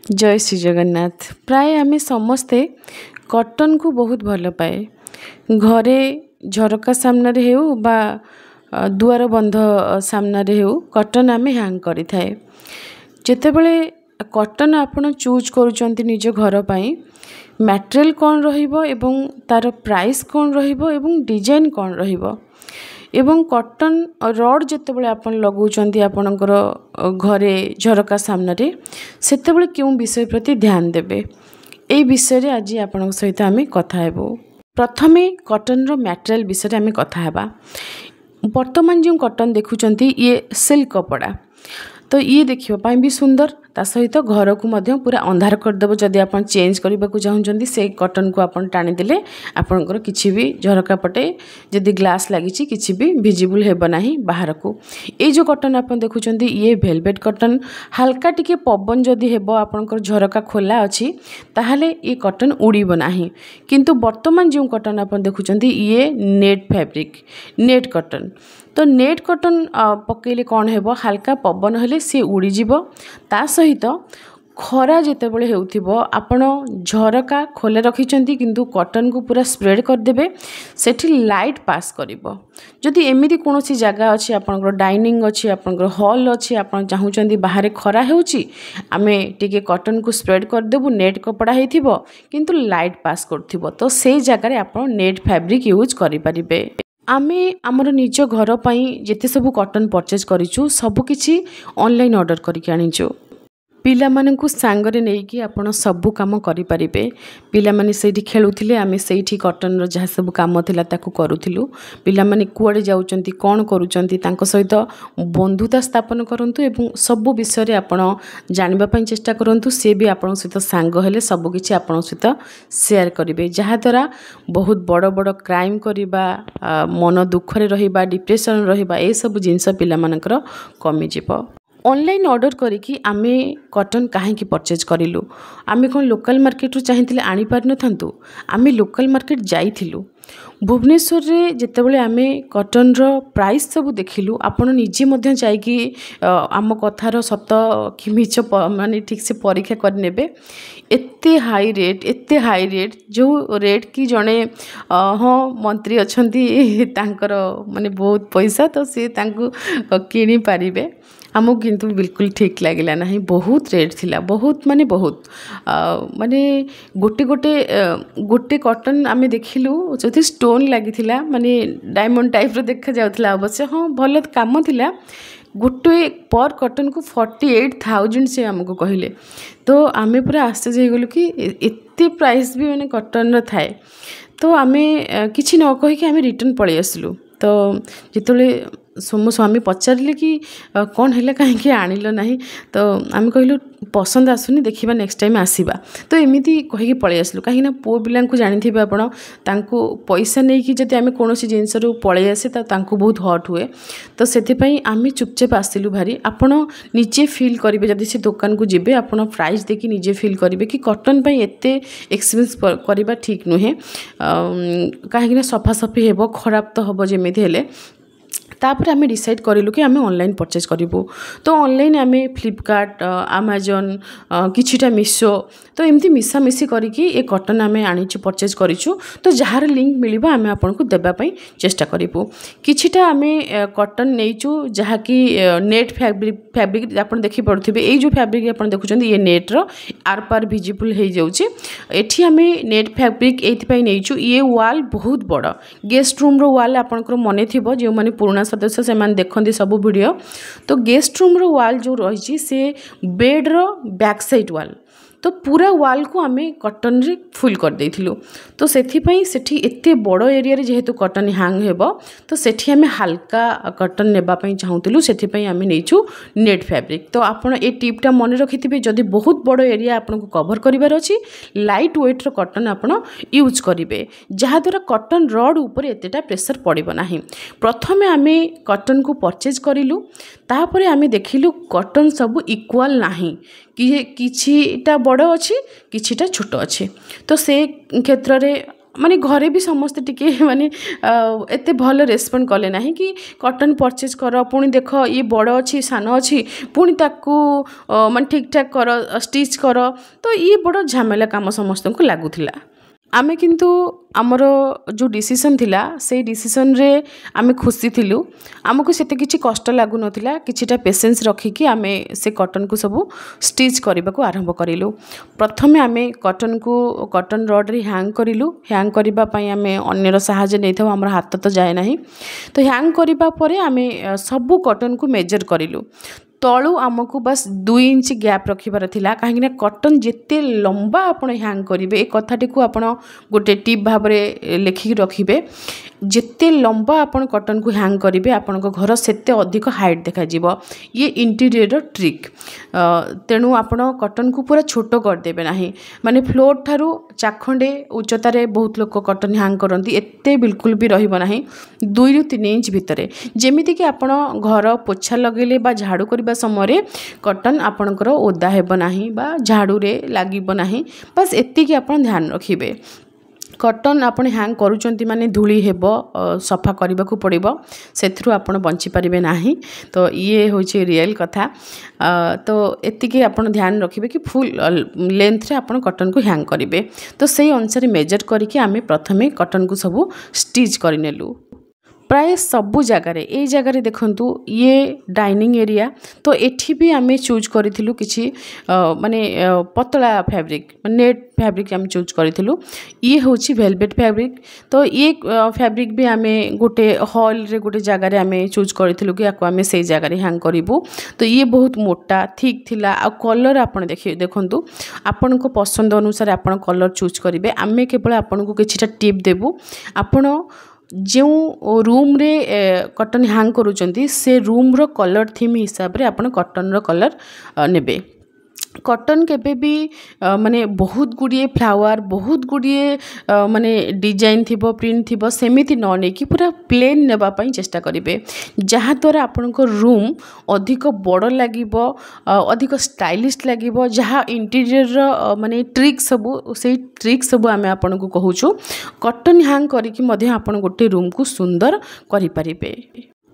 जय श्री जगन्नाथ। प्राय आम समस्ते कॉटन को बहुत भल पाए। घरे झरका सामने हो बा दुआर बंध सामने हो कॉटन आम हैंग करि थाए। जेतेबेले कॉटन आपण चूज करूचंती निज घर पाई मटेरियल कौन रहिबो एवं तार प्राइस कौन रहिबो एवं डिजाइन कौन रहिबो एवं कॉटन रड जितेबाला आपण लगाउछंती आपणकर घरे झरका सामने सेतेबाला क्यों विषय प्रति ध्यान देबे ए विषय रे आज आपन सहित आम कथा हेबो। प्रथमे कॉटन रो मटेरियल विषय आम कथा हेबा। वर्तमान जो कॉटन देखुचंती ये सिल्क कपड़ा तो ये देखिबा भी सुंदर ता सहित घर को मध्य पूरा अंधार करदेव। जदि आप चेंज करने को चाहूँगी से कॉटन को आपन टाणी देले आपनकर किछि भी झरका पटे जदि ग्लास लगी किछि भी विजिबल हेबो नाही बाहर को। ये जो कॉटन आप देखुचंती ये वेलवेट कॉटन हल्का टिके पवन जदि हेबो आपनकर झरका खोला अछि ताहले ये कॉटन उड़ीबो नाही। किंतु वर्तमान जो कॉटन आप देखुचंती ये नेट फैब्रिक नेट कॉटन तो नेट कॉटन पकेले कौन हेबो हल्का पवन हेले सी उड़ी जीवो। ता सहित खरा जितेबाला हेउथिबो आपण झरका खोले रखिचंती किंतु कॉटन को पूरा स्प्रेड कर देबे सेठी लाइट पास करिवो। जदि एमिति कोनोसी जगह अछि आपनकर डाइनिंग अछि आपनकर हॉल अछि आपण चाहूचंती बाहर खरा हेउची आमे टिके कॉटन को स्प्रेड कर देबु नेट कपड़ा हेथिबो किंतु लाइट पास करथिबो तो से जगह रे आपण नेट फैब्रिक यूज करि परिबे। आमे आमर निज घर पाई जेते सब कॉटन परचेज करिछु सब किछि ऑनलाइन ऑर्डर करके आनिछु। पिला माननकु सांगरे नै कि आपण सब काम करि परिबे। पिला माने सेठी खेलुथिले आमे सेठी कॉटन रो जहा सब काम थिला ताकू करूथिलु। पिला माने कुआडे जाउचंती कोन करूचंती तांको सहित बंधुता स्थापन करंतु एवं सब विषय रे आपण जानिबा पई चेष्टा करंतु। से भी आपण सहित सांग हेले सब किछि आपण सहित शेयर करिवे जहा द्वारा बहुत बड़ बड़ क्राइम करिबा मन दुख रे रहिबा डिप्रेशन रहिबा ए सब जिंस पिला मानकर कमी जिवो। ऑनलाइन ऑर्डर करिकी आमे कॉटन काहे की परचेज करिलु। आमे कोन लोकल मार्केट रु चाहिथिले आनी पार न थांतु आमे लोकल मार्केट जाइथिलु। भुवनेश्वर रे जेतेबेले आमे कॉटन रो प्राइस सब देखिलु आपण निजे मध्य जाइकी आम कथार सत कि मिछ माने ठीक से परीक्षा कर नेबे। एते हाई रेट जो रेट की जणे हाँ मंत्री अछंती तांकर माने बहुत पैसा तो से तांको किनी पारिबे आमको किंतु बिल्कुल ठीक लगिला नहीं। बहुत रेट थिला बहुत माने बहुत माने गोटे गोटे गोटे कॉटन आमे देखिलु जो स्टोन लगी थिला माने डायमंड टाइप रो देखा जाउथला अवश्य हाँ भल काम थिला। गोटे पर कॉटन को 48,000 से हमको कहले तो आमे पूरा आश्चर्य हो गलु कि एते प्राइस भी माने कॉटन रो थाए। तो आमे किछि न कहि कि आमे रिटर्न पळि आसलु। तो जितले मो स्वामी पचारे कि कौन है कहीं आणिल ना तो आम कहलु पसंद आसुनी देखा नेक्स्ट टाइम आसवा तो एमती कहीकि पलि आसलु कहीं पु पिला जानी आपण पैसा नहीं कि जब आम कौन जिनस पलि आसे तो बहुत हट हुए तो से आम चुपचाप आसलु भारी। आपण निजे फिल करेंगे जदि से दुकान को जीवे आप प्राइस देखि निजे फिल करेंगे कि कॉटन पे एते एक्सपेंस करवा ठीक नुहे कहीं सफासफी हेबो खराब तो हम जमी हेले तापर आमे डिसाइड करिलु कि आमे ऑनलाइन परचेज करिवो। तो ऑनलाइन आमे फ्लिपकार्ट अमेजन किछिटा मीशो तो एमती मिसामिशी करिकी ए कॉटन आमे आनिछु परचेज करिछु। तो जहार लिंक मिलिबा आमे आपनको देबा पई चेष्टा करिवो। किछिटा आमे कॉटन नेइछु जहा कि नेट फैब्रिक आपण देखि पड़थिबे। ए जो फैब्रिक आपण देखुचंदी ये नेट रो आर पार विजिबल हे जाउची। एठी आमे नेट फैब्रिक एथि पई नेइछु। ये वॉल बहुत बड़ गेस्ट रूम रो वॉल आपनकर मने थिबो जे माने पुराना सदस्य से मैंने देखते सब वीडियो। तो गेस्ट रूम रो वाल जो रही से बेड रो बैक साइड वाल तो पूरा वाल को आमे कॉटन रे फुल कर देथिलु। तो सेठी सेठी एते बड़ एरिया रे जेहेतु कॉटन हैंग हेबो तो सेठी आमे हल्का कॉटन नेबा पई चाहूतिलु सेठी आमे नेइछु नेट फैब्रिक। तो आपण ए टिपटा मन रखिथिबे जदि बहुत बड़ एरिया आपनको कवर करिवार अछि लाइट वेट रो कॉटन आपण यूज करिवे जहा द्वारा कॉटन रड ऊपर एतेटा प्रेशर पड़िबो नाही। प्रथमे आमे कॉटन को परचेज करिलु तापरे आमे देखिलु कॉटन सब इक्वल नाही कि किछिटा बड़ अछि किछिटा छोट अछि। तो से क्षेत्र रे माने घरे भी समस्ते टिके माने एते भल रेस्पॉन्ड कले ना कि कॉटन परचेज कर पुणी देख ये बड़ अच्छी सान अच्छी पुणी ताकू माने ठीक ठाक कर स्टिच कर तो ये बड़ झमेला काम समस्त को लगुला आमे किंतु आमर जो डिसीजन थिला से डिसीजन रे आमे खुशी थिलु आमको सेते किछि कष्ट लागु नथिला किछिटा पेशेंस रखिकी आमे से कॉटन को सब स्टिच करबा को आरंभ करिलु प्रथमे आमे कॉटन को कॉटन रॉड रे हैंग करिलु हैंग करबा पई आमे अन्यर सहायता नेथौ हमर हाथ तो जाय नाही तो हैंग करबा परे आमे सब कॉटन को मेजर करिलु तलू आमको बस 2 इंच गैप रखिबार थिला कहीं कॉटन जिते लंबा आपण हैंग करेंगे ए कथाटी को आपण गोटे टिप भाव में लिखिक रखिए जिते लंबा आपण कॉटन को हैंग करेंगे आपण घर सेते अधिक हाइट देखा ये इंटीरियर ट्रिक तेणु आपण कॉटन को पूरा छोट करदेवे ना माने फ्लोर ठारू चाखंडे उच्चतार बहुत लोग कॉटन हैंग करती एते बिल्कुल भी रहिबो नाही 2 ରୁ 3 इंच भितर जेमिति कि आपण घर पोछा लगेले बा झाड़ू करबा समय कॉटन आपणकर ओदा हेब नाही बा झाड़ू रे लागिबो नाही बस एति कि आपण ध्यान रखिबे कॉटन आपण हैंग करूचंती माने धूली हेब सफा करबा को पड़िबो सेथरु आपण बंची परिबे नाही तो ये होची रियल कथा तो एति कि आपण ध्यान रखिबे कि फुल लेंथ रे आपण कॉटन को हैंग करिवे तो सही अनुसार मेजर करके आमे प्रथमे कॉटन को सब स्टिच करिनेलु प्राय सबु जगार ये जगार देखंतु ये डाइनिंग एरिया तो एठी भी आमे चूज करिथिलु किछि माने पतला फैब्रिक नेट फैब्रिक आमे चूज करिथिलु ये होछि वेलवेट फैब्रिक तो ये फैब्रिक भी आमे गोटे हॉल रे गोटे जगार आमे चूज करिथिलु कि आको आमे सेई जगार हैंग करिवु तो ये बहुत मोटा थिक थिला आ कलर आपण देखंतु आपण को पसंद अनुसार आपण कलर चूज करिवे आमे केवल आपण को किछिटा टिप देबु आपण जो रूम रे कॉटन हैंग करूचंती से रूम रो कलर थीम हिसाब रे आपण कॉटन रो कलर नेबे कॉटन केबे भी माने बहुत गुड़िए फ्लावर बहुत गुड़िए माने डिजाइन थिबो प्रिंट थिबो सेमिति न नै कि पूरा प्लेन नेबा पई चेष्टा करिवे जहा द्वारा आपनको रूम अधिक बड़ लागिबो अधिक स्टाइलिश लागिबो जहा इंटीरियर माने ट्रिक सब से ट्रिक सब आमे आपनको कहूछु कॉटन हैंग करिकि मध्ये आपण गोटे रूम को सुंदर करि परिबे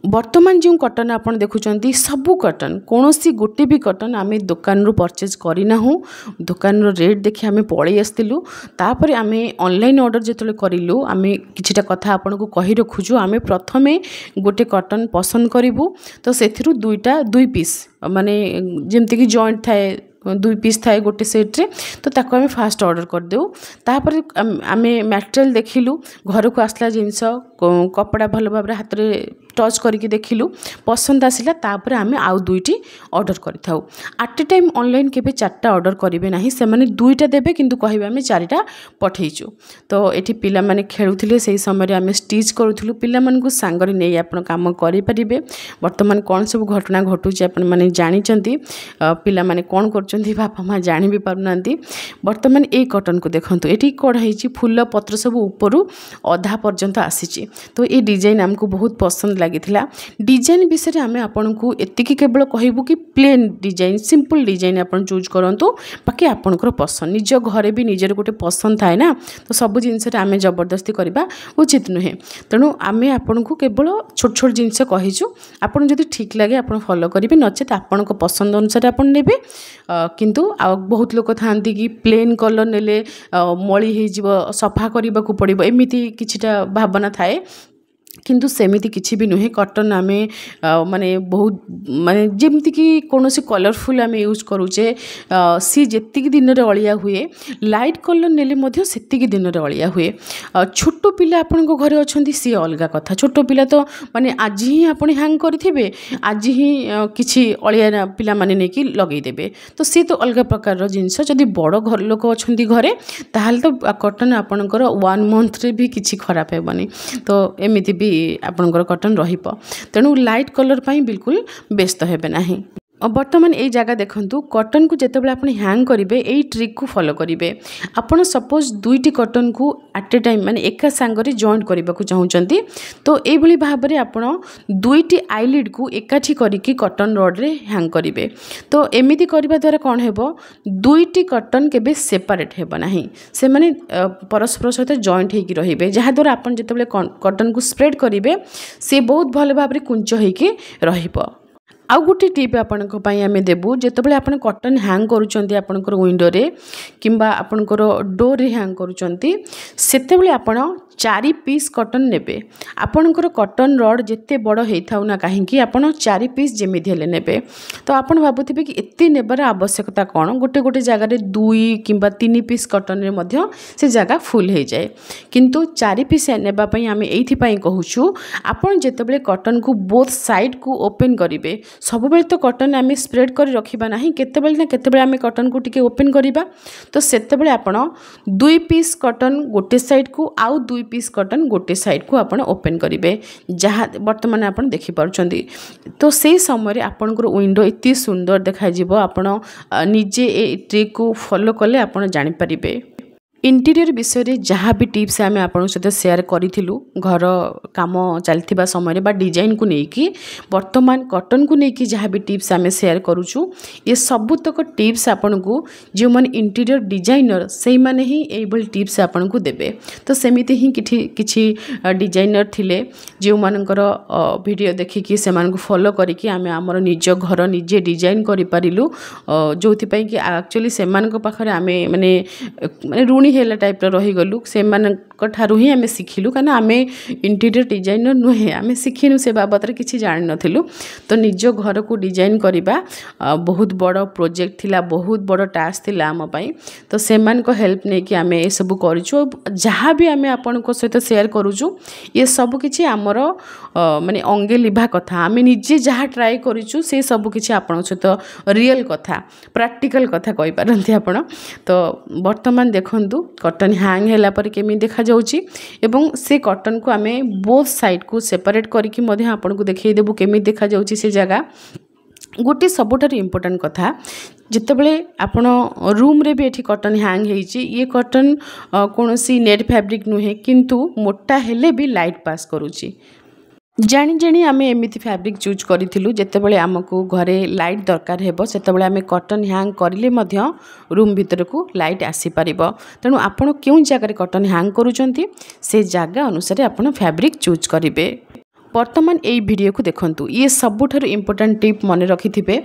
वर्तमान जो कॉटन आपन देखुचंती सबु कॉटन कोनोसी गोटे भी कॉटन आमे दुकान रू परचेज करिना हूँ दुकान रो रेट देखि आमे पळै आस्तिलु तापर आमे ऑनलाइन ऑर्डर जेतले करिलु आमे किछिटा कथा आपन को कहि रखुछु आमे प्रथमे गोटे कॉटन पसंद करिवु तो सेथिरु दुई पीस माने जेमति कि जॉइंट थाए 2 पीस थाए गोटे सेट रे तो ताको आमे फास्ट ऑर्डर कर देउ तापर आमे मटेरियल देखिलु घर को आसला जिंस कपड़ा भल भाबरे हाथ रे टच करके देखिलु पसंद आसिला तापर आमे आउ दुईटी ऑर्डर करिथाउ एट ए टाइम ऑनलाइन केबे 4टा ऑर्डर करिवे नाही से माने 2टा देबे किंतु कहिबे आमे 4टा पठेइछु तो एठी पिला माने खेलुथिले सेही समय रे आमे स्टिच करूथिलु पिला मन को सांगरे नै आपण काम करि परिबे वर्तमान कोन सब घटना घटुची आपण माने जानि चंती पिला माने कोन करचंती बापा माँ जानि भी पारुनांती वर्तमान ए कॉटन को देखंतु एठी कोड हेची फूल पत्र सब ऊपर अधा पर्यंत आसीची तो ये डिजाइन हमको बहुत पसंद लागिथिला डिजाइन विषय आमे आपन को एतिकी केवल कहबो कि प्लेन डिजाइन सिंपल डिजाइन आपन चूज करंतु बाकी आपनकर पसंद निज घरे भी निजर गोटे पसंद थाए ना तो सब जिनस आमे जबरदस्ती करबा उचित नुहे तेणु आमे आपन को केवल छोट छोट जिनस कहिछु आपन जदि ठीक लागे आपन फॉलो करिवे नचेत आपन को पसंद अनुसार आपन नेबे किंतु बहुत लोक थांती कि प्लेन कलर नेले मଳି ହେଇଯିବ सफा କରିବାକୁ पड़िबो एमिति किछिटा भावना थाए किंतु सेमिति किछि भी नुहे कॉटन आमे माने बहुत माने जेमति कि कोनोसी कलरफुल आमे यूज करूचे सी जेतिकी दिन रे अलिया हुए लाइट कलर नेले मध्य सेतिकी दिन रे अलिया हुए छोटो पिला आपन को घरे अछंती सी अलगा कथा छोटो पिला तो माने आज ही आपन हैंग करथिबे आज ही किछि अलिया पिला माने ने कि लगेई देबे तो सी तो अलगा प्रकार रो जिंस जदी बड़ घर लोक अछंती घरे ताहाल तो कॉटन आपनकर 1 मंथ रे भी किछि खराब हेबनी तो एमिति भी आपनकर कॉटन रहिबो तेणु लाइट कलर पाई बिल्कुल व्यस्त हेबे नाही। बर्तमान यही जगह देखूँ कटन को जितेबाला आप हैंग करेंगे यही ट्रिक को फॉलो करेंगे। आपड़ सपोज दुईटी कटन को एट ए टाइम माने एका सांगरे जॉइंट करने को चाहते तो ये भाव में आप दुईटी आईलिड को एकाठी करके कटन रड रे हैंग करेंगे। तो एमती करने द्वारा कौन हो दुईटी कटन केबे सेपरेट हेब नाही से माने परस्पर सहित जॉइंट होगी रहिबे जहाँद्वारा आप जितेबाला कटन को स्प्रेड करेंगे से बहुत भल भाव में कुंच होगी रहिबो। आउ गोटे टिप आपनको पई आमे देबु जेतेबेले आपण कटन हैंग करूचंती आपनकर विंडो रे किंबा आपनकर डोर रे हैंग करूचंती सेतेबेले आपण 4 पीस कटन नेबे। आपनकर कटन रड जेते बड़ हेइथाउ ना काहेकि आपण 4 पीस जेमिति हेले नेबे। तो आपण भाबुथिबे कि एते नेबार आवश्यकता कोन गोटे गोटे जगह रे 2 किंबा 3 पीस कटन रे मध्य से जगह फुल हे जाए किंतु 4 पीस नेबा पई आमे एथि पई कहूछु आपण जेतेबेले कटन को बोथ साइड को ओपन करिवे सब बेले तो कटन आमे स्प्रेड कर रखिबा नाही केतेबेले ना केतेबेले आमे कटन को टिके ओपन करिबा तो सेतेबेले आपण 2 पीस कटन गोटे साइड को आउ 2 पीस कटन गोटे साइड को आपण ओपन करिवे जहाँ वर्तमान आपण देखि पारुछंती। तो से समय आपनकर विंडो इति सुंदर देखा जिवो आपण निजे ए ट्रिक को फॉलो कले आपण जानि परिबे। इंटीरियर विषय रे जहाँ भी टिप्स आम आपन सहित शेयर करूँ घर काम चलता समय बा डिजाइन को लेकिन वर्तमान कटन को लेकिन जहाँ भी टिप्स आम शेयर करूँ ये सबुतक टिप्स आपन को जो मैंने इंटीरियर डिजाइनर से मैंने ही ये टिप्स आपन को देबे। तो सेमिति ही किछि डिजाइनर थिले जो मानकर वीडियो देखिकी से मानक फॉलो करके आम आमर निज घर निजे डिजाइन करि पारिलु जो कि एक्चुअली से पाखरे आमे माने ऋणी हेला टाइप रहीगलु से ठारू ही आम शिखिलु कहीं आम इंटीरियर डिजाइनर नुहे आम शिखिनु से बाबद किसी जान नथिलु। तो निज घर को डिजाइन करवा बहुत बड़ प्रोजेक्ट थिला बहुत बड़ टास्क थिला आम पई। तो सेमान को हेल्प नहीं कि आम ये सब करूँ जहाँ भी आम आपण सहित शेयर करूँ ये सब किछि आमर माने अंगे लिभा कथा आम निजे जहाँ ट्राए करूँ से सब किछि आपण सहित रियल कथा प्रैक्टिकल कथा कहि पारंती आपण। तो वर्तमान देखंतु कटन हैंग होला पर केमी देखा जाउची एवं से कटन को आमे बोथ साइड को सेपरेट करके मधे आपन को देखै देबु केमी देखा जाउची से जगह। गोटे सबुठार इम्पोर्टेंट कथा जितेबाला आपण रूम रे भी एठी कटन हैंग होइची ये कटन कोनोसी नेट फैब्रिक नुहे किंतु मोटा हेले भी लाइट पास करूची जानी जानी आम एमती फैब्रिक चूज करूँ जितेबाला आमको घरे लाइट दरकार हेबो सेतेबाला आम कटन हैंग करिले मध्य रूम भीतर को लाइट आसी पारिबो। तेणु आपण क्यों जगह कटन हैंग करूचंती से जगह अनुसार आपण फैब्रिक चूज करिवे। वर्तमान यही वीडियो को देखंतु ये सबुठार इम्पोर्टेंट टिप मन रखिथिबे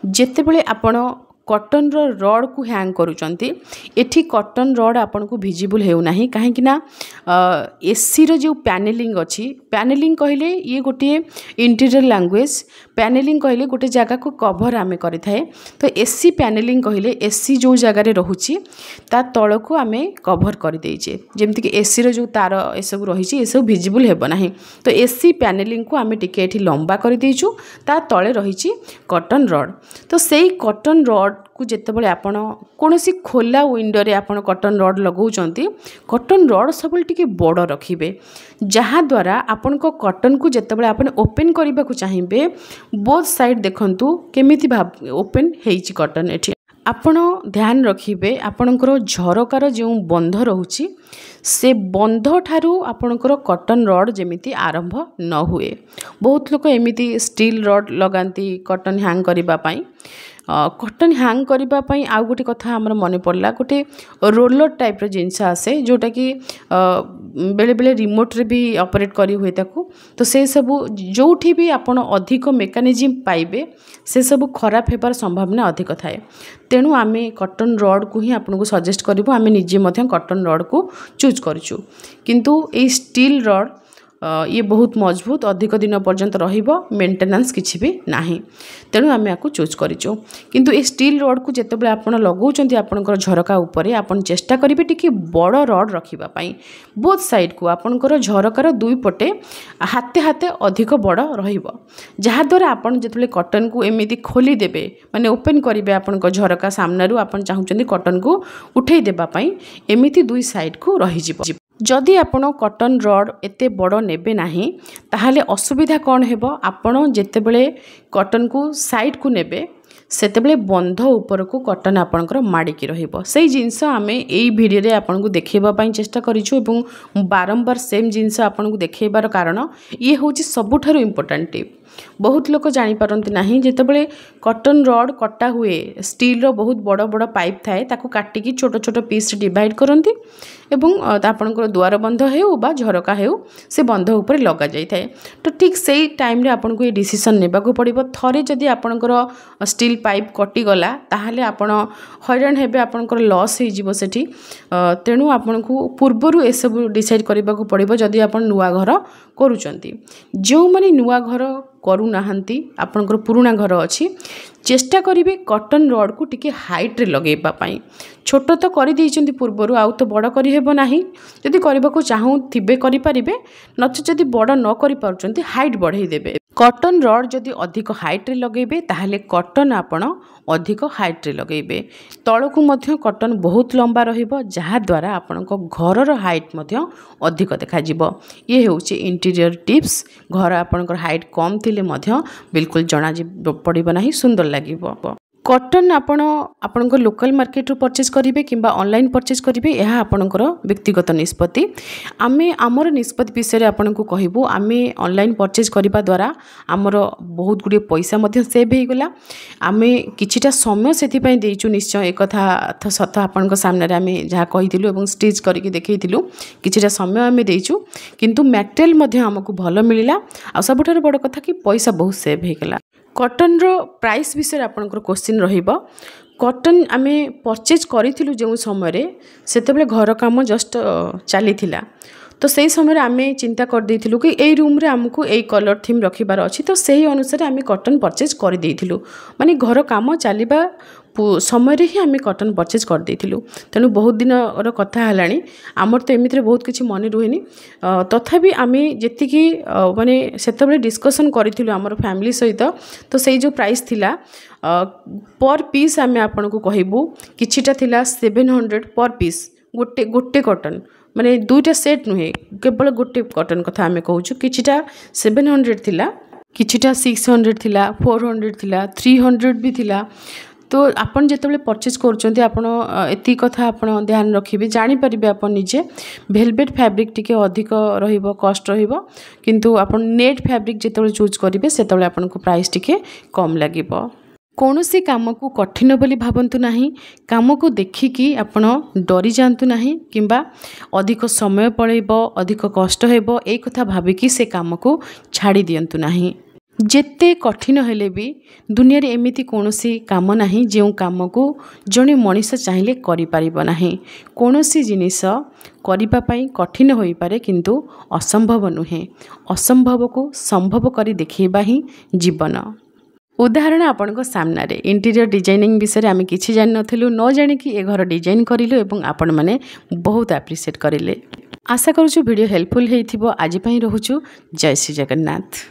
जेतेबाला आपण कटन रड को हैंग करूचंती एठी कटन रड आपन को विजिबल हेउ नाही काहेकि ना एसी रो जो पैनेलिंग अछि पैनेलिंग कहले ये गोटे इंटीरियर लैंग्वेज पैनेलिंग कहले गोटे जगह को कवर आमे करि थाए। तो एसी पैनेलिंग कहले एसी जो जगह रे रहुची ता तळ को आमे कवर करि देइचे जेमति कि एसी रो जो तार ए सब रहिची ए सब विजिबल हेबो नाही। तो एसी पैनेलिंग को आमे टिके एठी लंबा करि देइछु ता तळे रहिची कटन रड। तो सेही कटन रड को जितेबाला आपण कोनोसी खोला विंडो रे आपण कटन रड लगाउचंती कटन रड सबल टिके बड़ रखिबे जहाँ द्वारा आपण को कटन को जितेबाला आपण ओपन करबा को चाहिबे बोथ साइड देखंतु केमिति भाव ओपन हेइची कटन एठी आपण ध्यान रखिबे आपणकर झरकार जो बंध रहुची से बंध ठारू आपणकर कटन रड जेमिति आरंभ न हुए। बहुत लोक एमिति स्टील रड लगांती कटन हैंग करबा पई कटन हैंग करने आउ गोटे कथा आमर मन पड़ा गोटे रोलर टाइप जिनस आसे जोटा कि बेले बेले रिमोट रे भी ऑपरेट करी हुए ताकू। तो से सब जोठी भी आपण अधिक मेकानिज्म पाइबे से सब खराब हेबार संभावना अधिक थाए। तेणु आमे कटन रड को ही आपन को सजेस्ट करिवो आमे निजे मध्य कटन रड को चूज करछु किंतु ए स्टील रड ये बहुत मजबूत अधिक दिन पर्यंत रहिबो मेंटेनेंस किछि भी नाही। तेणु आमे आकु चूज करिचो किंतु ए स्टील रड को जेतेबेले आपण लगाउचंती आपनकर झरका ऊपर आपण चेष्टा करिवे टिके बड़ रड रखिबा पई बोथ साइड को आपनकर झरकार दुई पटे हाते हाते अधिक बड़ रहिबो जहाँ द्वारा आपण जेतेबेले कटन को एमिति खोली देबे माने ओपन करिवे आपनकर झरका सामने रु आपण चाहुचंती कटन को उठेई देबा पई एमिति दुई साइड को रहि जिवो। जदि आपण कटन रड एते बड़ नेबे नाही ताहाले असुविधा कौन हेबो आपण जेतेबेले कटन को साइड को नेबे सेतेबेले बंध उपरकू कटन आपणकर माड़िकी रहिबो सेही जिंस आमे एई भिडियो रे आपनकू देखैबा पई चेष्टा करिछु एवं बारंबार सेम जिंस आपनकू देखैबार कारण ये होची सबुठारु इंपोर्टेंट टिप। बहुत लोक जानी पारंती नाही जेतेबेले कटन रड कटा हुए स्टील रो बहुत बड़ बड़ पाइप थाए ताकू काटिकी छोट छोट पीस डिवाइड करंती एवं आपनकर द्वार बंध हेउ बा झरका हेउ से बंध ऊपर लगा जाई थाए। तो ठीक सेही टाइम रे आपनकू ये डिसीजन नेबाकू पड़िबो। थरे जदी आपनकर स्टील पाइप कटि गला ताहाले आपण हैरान हेबे आपनकर लॉस हे जिवो सेठी। तेणु आपनकू पूर्वरु ए सब डिसाइड करबाकू पड़िबो जदी आपण नुवा घर करूचंती। जो माने नुवा घर करू नाहंती आपनकर पुराना घर अछि चेष्टा करिवे कटन रड को टिके हाइट रे लगेबा पई। छोट तो करि दैचंती पूर्वरु आउ तो बड़ करि हेबो नाही जदी करबाकू चाहू थिबे करि परिबे नच जदी बड़ न करि पाउचंती हाइट बढ़ाई देबे। कटन रड जदी अधिक हाइट रे लगेबे ताहाले कटन आपण अधिक हाइट रे लगेबे। तळकू मध्य कटन बहुत लंबा रहिबो जहा द्वारा आपनको घरर हाइट मध्य अधिक देखा जिवो। ये हेउची इंटीरियर टिप्स। घर आपनकर हाइट कम थिले मध्य बिल्कुल जणा पड़िबो नाही सुंदर लागिबो। कटन आपण लोकल मार्केट रू परचेज करिवे किंबा ऑनलाइन परचेज करिवे यह आपणकर व्यक्तिगत निष्पत्ति। आमे आमर निष्पत्ति विषय रे आपनको कहबो। आमे ऑनलाइन परचेज करिबा द्वारा आमर बहुत गुडी पैसा मध्य सेव हे गला। आमे किछिटा समय सेति पई देइचु निश्चय एक कथा सत आपनक सामने रे आमे जहा कहितिलु एवं स्टिच करके देखैतिलु किछिटा समय आमे देइचु किंतु मटेरियल मध्य हमकु भलो मिलिला आ सबठार बड़ कथा कि पैसा बहुत सेव हे गला। कटन रो प्राइस विषय आपनकर क्वेश्चन रहिबो। कटन आमे परचेज करिथिलु जो समय रे सेतेबेले घर काम जस्ट चलीथिला तो सही समय आमे चिंता कर देइथिलु कि एई रूम रे हमकु एई कलर थीम रखिबार अछि तो सही अनुसार आमे कटन परचेज कर देइथिलु। माने घर काम चलीबा समय रे ही आमे कटन परचेज कर देइथिलु। तेनु बहुत दिन रो कथा हलानी आमर तो एमित्रे बहुत किछि मने रुहेनी तथापि आमे जेतिकी माने सेतेबेले डिस्कशन करिथिलु आमर फैमिली सहित तो सेही जो प्राइस थिला पर पीस आमे आपनको कहबो किछिटा थिला 700 पर पीस गोटे कटन माने दुईटा सेट नुहे केवल गोटे कटन कथा आमे कहूछु। किछिटा 700 थिला किछिटा 600 थिला 400 थिला 300 भी थिला। तो आपन जेतेबेले परचेज करचंती आपन एति कथा आपन ध्यान रखिबे जानि परिबे आपन निजे वेलवेट फैब्रिक टिके अधिक रहिबो कॉस्ट रहिबो किंतु आपन नेट फैब्रिक जेतेबेले चूज करिवे सेतेबेले आपन को प्राइस टिके कम लागिबो। कौनसी काम को कठिन बोली भावंतु नाही। काम को देखिकी आपण डरी जांतु नाही किंबा अधिक समय पळेबो अधिक कष्ट हेबो ए कथा भाबिकी से काम को छाड़ी दियंतु नाही। जेते कठिन हेले भी दुनिया रे एमिति कौनसी काम नाही जेउ काम को जणे मनीष चाहिले करि परिबो नाही। कौनसी जिनिस करिबा पई कठिन होई पारे किंतु असंभव नुहे। असंभव को संभव करी देखैबा ही जीवन। उदाहरण आपण सामना रे इंटीरियर डिजाइनिंग विषय आम किसी जान नथिलु न जानि कि ए घर डिजाइन करिलु एवं आपण माने बहुत एप्रिशिएट करिले। आशा करूछु वीडियो हेल्पफुल हेइथिबो। आज पई रहूछु जय श्री जगन्नाथ।